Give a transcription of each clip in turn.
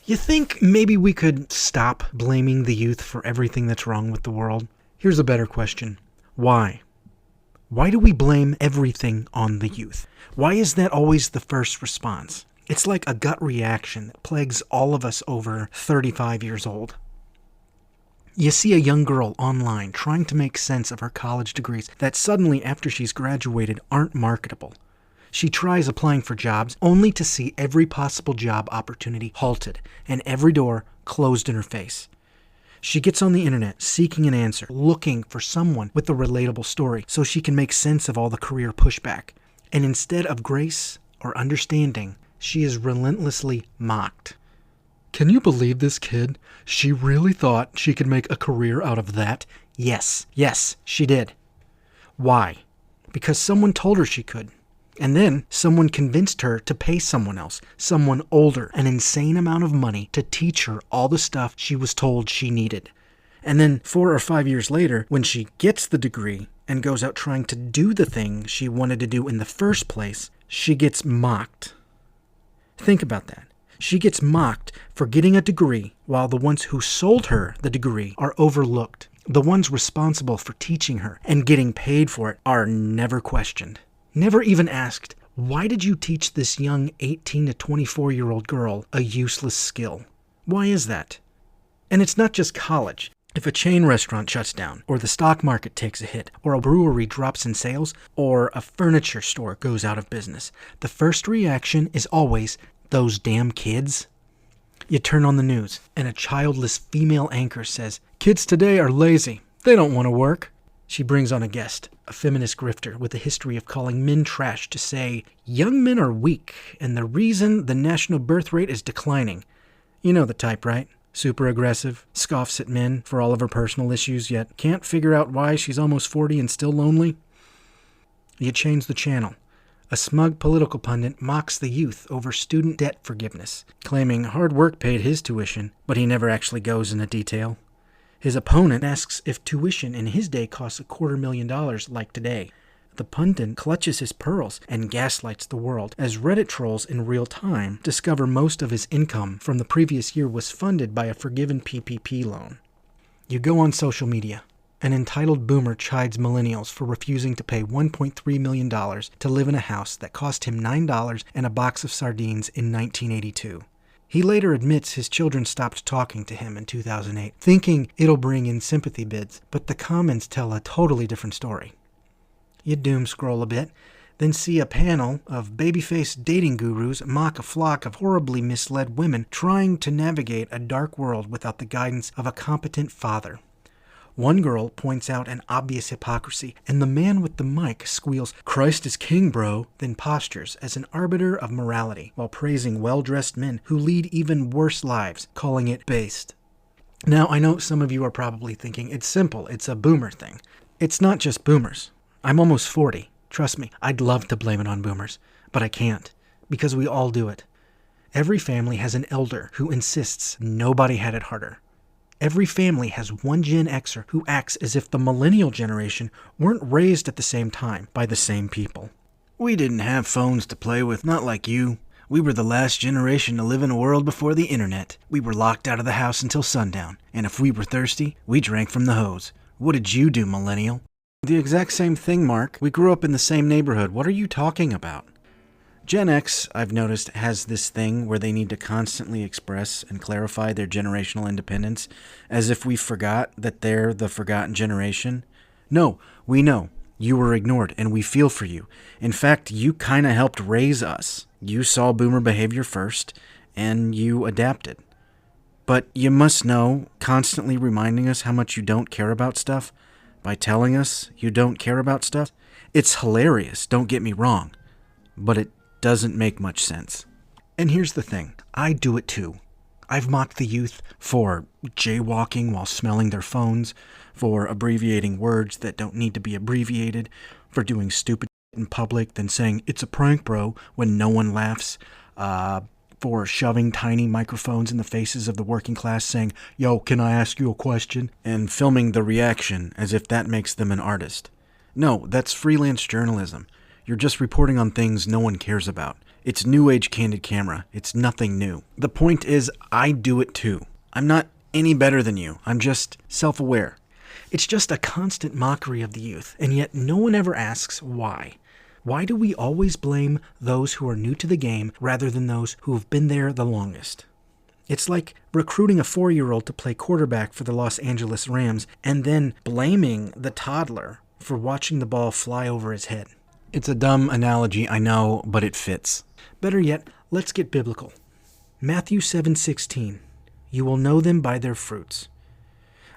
You think maybe we could stop blaming the youth for everything that's wrong with the world? Here's a better question. Why? Why do we blame everything on the youth? Why is that always the first response? It's like a gut reaction that plagues all of us over 35 years old. You see a young girl online trying to make sense of her college degrees that suddenly, after she's graduated, aren't marketable. She tries applying for jobs only to see every possible job opportunity halted and every door closed in her face. She gets on the internet seeking an answer, looking for someone with a relatable story so she can make sense of all the career pushback. And instead of grace or understanding, she is relentlessly mocked. Can you believe this kid? She really thought she could make a career out of that? Yes, she did. Why? Because someone told her she could. And then someone convinced her to pay someone else, someone older, an insane amount of money to teach her all the stuff she was told she needed. And then 4 or 5 years later, when she gets the degree and goes out trying to do the thing she wanted to do in the first place, she gets mocked. Think about that. She gets mocked for getting a degree while the ones who sold her the degree are overlooked. The ones responsible for teaching her and getting paid for it are never questioned. Never even asked, why did you teach this young 18 to 24-year-old girl a useless skill? Why is that? And it's not just college. If a chain restaurant shuts down, or the stock market takes a hit, or a brewery drops in sales, or a furniture store goes out of business, the first reaction is always, those damn kids. You turn on the news, and a childless female anchor says, kids today are lazy. They don't want to work. She brings on a guest, a feminist grifter with a history of calling men trash, to say, young men are weak, and the reason the national birth rate is declining. You know the type, right? Super aggressive, scoffs at men for all of her personal issues, yet can't figure out why she's almost 40 and still lonely. You change the channel. A smug political pundit mocks the youth over student debt forgiveness, claiming hard work paid his tuition, but he never actually goes into detail. His opponent asks if tuition in his day costs $250,000 like today. The pundit clutches his pearls and gaslights the world, as Reddit trolls in real time discover most of his income from the previous year was funded by a forgiven PPP loan. You go on social media. An entitled boomer chides millennials for refusing to pay $1.3 million to live in a house that cost him $9 and a box of sardines in 1982. He later admits his children stopped talking to him in 2008, thinking it'll bring in sympathy bids, but the comments tell a totally different story. You doom scroll a bit, then see a panel of babyface dating gurus mock a flock of horribly misled women trying to navigate a dark world without the guidance of a competent father. One girl points out an obvious hypocrisy, and the man with the mic squeals, "Christ is king, bro," then postures as an arbiter of morality while praising well-dressed men who lead even worse lives, calling it based. Now, I know some of you are probably thinking, it's simple, it's a boomer thing. It's not just boomers. I'm almost 40. Trust me, I'd love to blame it on boomers, but I can't, because we all do it. Every family has an elder who insists nobody had it harder. Every family has one Gen Xer who acts as if the millennial generation weren't raised at the same time by the same people. We didn't have phones to play with, not like you. We were the last generation to live in a world before the internet. We were locked out of the house until sundown, and if we were thirsty, we drank from the hose. What did you do, millennial? The exact same thing, Mark. We grew up in the same neighborhood. What are you talking about? Gen X, I've noticed, has this thing where they need to constantly express and clarify their generational independence, as if we forgot that they're the forgotten generation. No, we know. You were ignored, and we feel for you. In fact, you kinda helped raise us. You saw boomer behavior first, and you adapted. But you must know, constantly reminding us how much you don't care about stuff, by telling us you don't care about stuff, it's hilarious, don't get me wrong, but it doesn't make much sense. And here's the thing, I do it too. I've mocked the youth for jaywalking while smelling their phones, for abbreviating words that don't need to be abbreviated, for doing stupid shit in public, then saying, "It's a prank, bro," when no one laughs, for shoving tiny microphones in the faces of the working class saying, "Yo, can I ask you a question?" and filming the reaction as if that makes them an artist. No, that's freelance journalism. You're just reporting on things no one cares about. It's new age candid camera. It's nothing new. The point is, I do it too. I'm not any better than you. I'm just self-aware. It's just a constant mockery of the youth, and yet no one ever asks why. Why do we always blame those who are new to the game rather than those who have been there the longest? It's like recruiting a 4-year-old to play quarterback for the Los Angeles Rams and then blaming the toddler for watching the ball fly over his head. It's a dumb analogy, I know, but it fits. Better yet, let's get biblical. Matthew 7:16. You will know them by their fruits.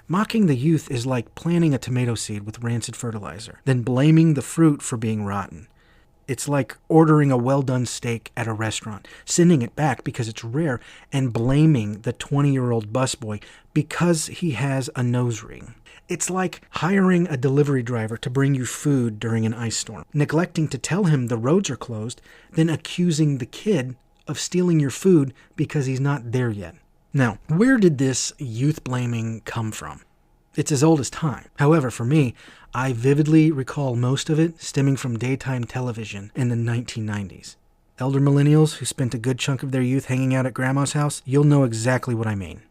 Mocking the youth is like planting a tomato seed with rancid fertilizer, then blaming the fruit for being rotten. It's like ordering a well-done steak at a restaurant, sending it back because it's rare, and blaming the 20-year-old busboy because he has a nose ring. It's like hiring a delivery driver to bring you food during an ice storm, neglecting to tell him the roads are closed, then accusing the kid of stealing your food because he's not there yet. Now, where did this youth blaming come from? It's as old as time. However, for me, I vividly recall most of it stemming from daytime television in the 1990s. Elder millennials who spent a good chunk of their youth hanging out at grandma's house, you'll know exactly what I mean.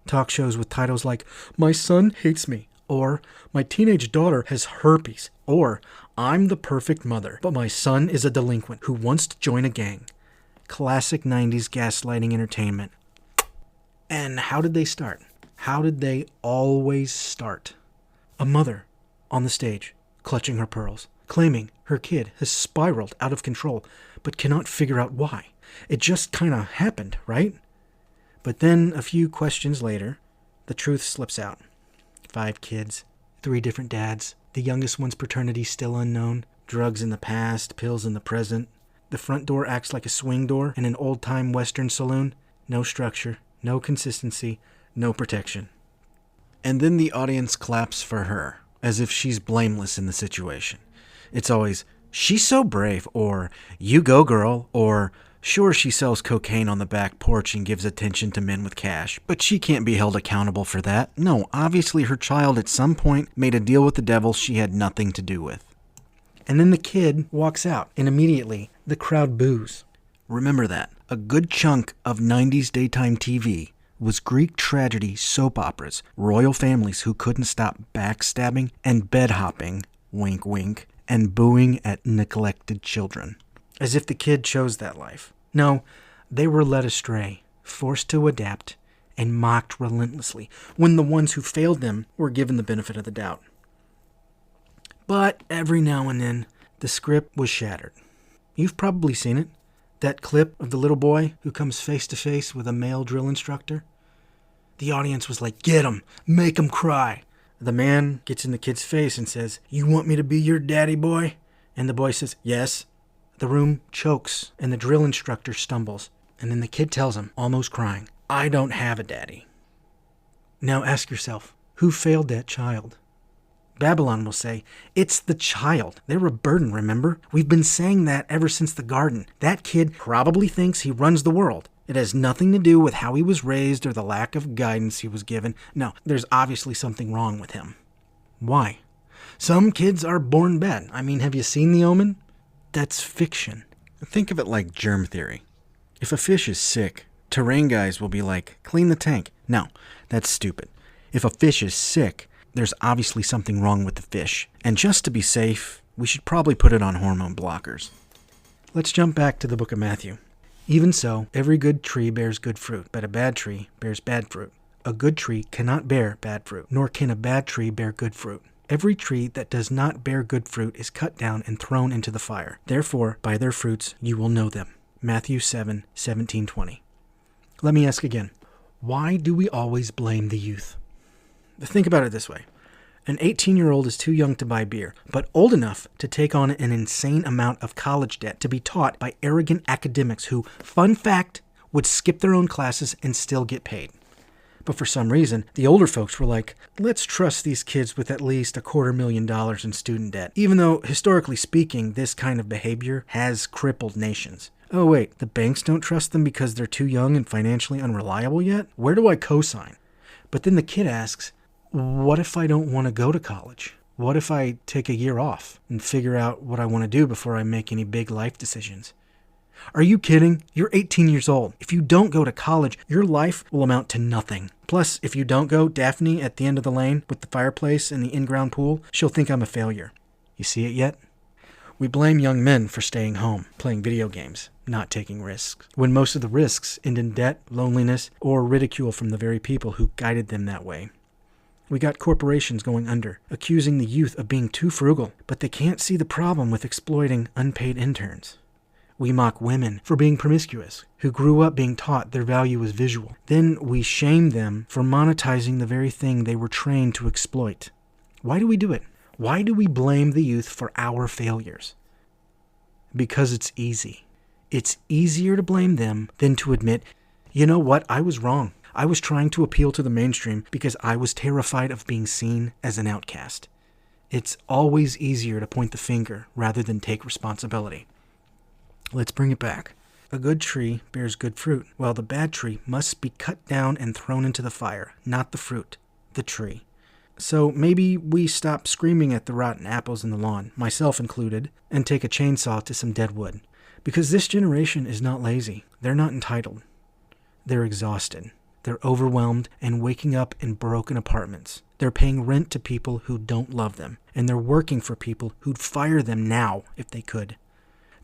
Talk shows with titles like, My Son Hates Me, or My Teenage Daughter Has Herpes, or I'm the Perfect Mother, but my son is a delinquent who wants to join a gang. Classic 90s gaslighting entertainment. And how did they start? How did they always start? A mother on the stage, clutching her pearls, claiming her kid has spiraled out of control, but cannot figure out why. It just kind of happened, right? But then, a few questions later, the truth slips out. 5 kids, 3 different dads, the youngest one's paternity still unknown, drugs in the past, pills in the present. The front door acts like a swing door in an old-time Western saloon. No structure, no consistency, no protection. And then the audience claps for her, as if she's blameless in the situation. It's always, she's so brave, or you go girl, or sure she sells cocaine on the back porch and gives attention to men with cash, but she can't be held accountable for that. No, obviously her child at some point made a deal with the devil she had nothing to do with. And then the kid walks out, and immediately the crowd boos. Remember that. A good chunk of 90s daytime TV was Greek tragedy soap operas, royal families who couldn't stop backstabbing and bed-hopping, wink wink, and booing at neglected children. As if the kid chose that life. No, they were led astray, forced to adapt, and mocked relentlessly, when the ones who failed them were given the benefit of the doubt. But every now and then, the script was shattered. You've probably seen it. That clip of the little boy who comes face to face with a male drill instructor. The audience was like, get him, make him cry. The man gets in the kid's face and says, you want me to be your daddy boy? And the boy says, yes. The room chokes and the drill instructor stumbles. And then the kid tells him, almost crying, I don't have a daddy. Now ask yourself, who failed that child? Babylon will say, it's the child. They're a burden, remember? We've been saying that ever since the garden. That kid probably thinks he runs the world. It has nothing to do with how he was raised or the lack of guidance he was given. No, there's obviously something wrong with him. Why? Some kids are born bad. I mean, have you seen The Omen? That's fiction. Think of it like germ theory. If a fish is sick, terrain guys will be like, clean the tank. No, that's stupid. If a fish is sick, there's obviously something wrong with the fish. And just to be safe, we should probably put it on hormone blockers. Let's jump back to the book of Matthew. Even so, every good tree bears good fruit, but a bad tree bears bad fruit. A good tree cannot bear bad fruit, nor can a bad tree bear good fruit. Every tree that does not bear good fruit is cut down and thrown into the fire. Therefore, by their fruits you will know them. Matthew 7:17-20. Let me ask again. Why do we always blame the youth? Think about it this way. An 18-year-old is too young to buy beer, but old enough to take on an insane amount of college debt to be taught by arrogant academics who, fun fact, would skip their own classes and still get paid. But for some reason, the older folks were like, let's trust these kids with at least $250,000 in student debt, even though, historically speaking, this kind of behavior has crippled nations. Oh wait, the banks don't trust them because they're too young and financially unreliable yet? Where do I co-sign? But then the kid asks, what if I don't want to go to college? What if I take a year off and figure out what I want to do before I make any big life decisions? Are you kidding? You're 18 years old. If you don't go to college, your life will amount to nothing. Plus, if you don't go, Daphne at the end of the lane with the fireplace and the in-ground pool, she'll think I'm a failure. You see it yet? We blame young men for staying home, playing video games, not taking risks, when most of the risks end in debt, loneliness, or ridicule from the very people who guided them that way. We got corporations going under, accusing the youth of being too frugal, but they can't see the problem with exploiting unpaid interns. We mock women for being promiscuous, who grew up being taught their value was visual. Then we shame them for monetizing the very thing they were trained to exploit. Why do we do it? Why do we blame the youth for our failures? Because it's easy. It's easier to blame them than to admit, you know what, I was wrong. I was trying to appeal to the mainstream because I was terrified of being seen as an outcast. It's always easier to point the finger rather than take responsibility. Let's bring it back. A good tree bears good fruit, while the bad tree must be cut down and thrown into the fire, not the fruit, the tree. So maybe we stop screaming at the rotten apples in the lawn, myself included, and take a chainsaw to some dead wood. Because this generation is not lazy. They're not entitled. They're exhausted. They're overwhelmed and waking up in broken apartments. They're paying rent to people who don't love them, and they're working for people who'd fire them now if they could.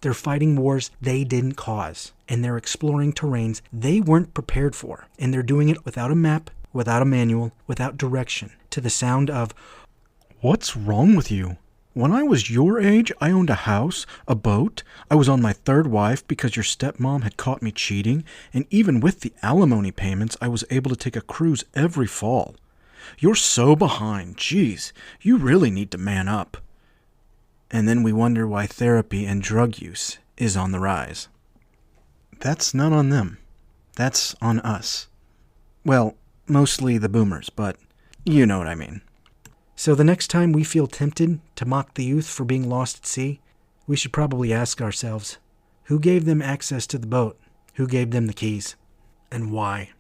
They're fighting wars they didn't cause, and they're exploring terrains they weren't prepared for, and they're doing it without a map, without a manual, without direction, to the sound of, "What's wrong with you? When I was your age, I owned a house, a boat, I was on my third wife because your stepmom had caught me cheating, and even with the alimony payments, I was able to take a cruise every fall. You're so behind, geez, you really need to man up." And then we wonder why therapy and drug use is on the rise. That's not on them. That's on us. Well, mostly the boomers, but you know what I mean. So the next time we feel tempted to mock the youth for being lost at sea, we should probably ask ourselves, who gave them access to the boat? Who gave them the keys? And why?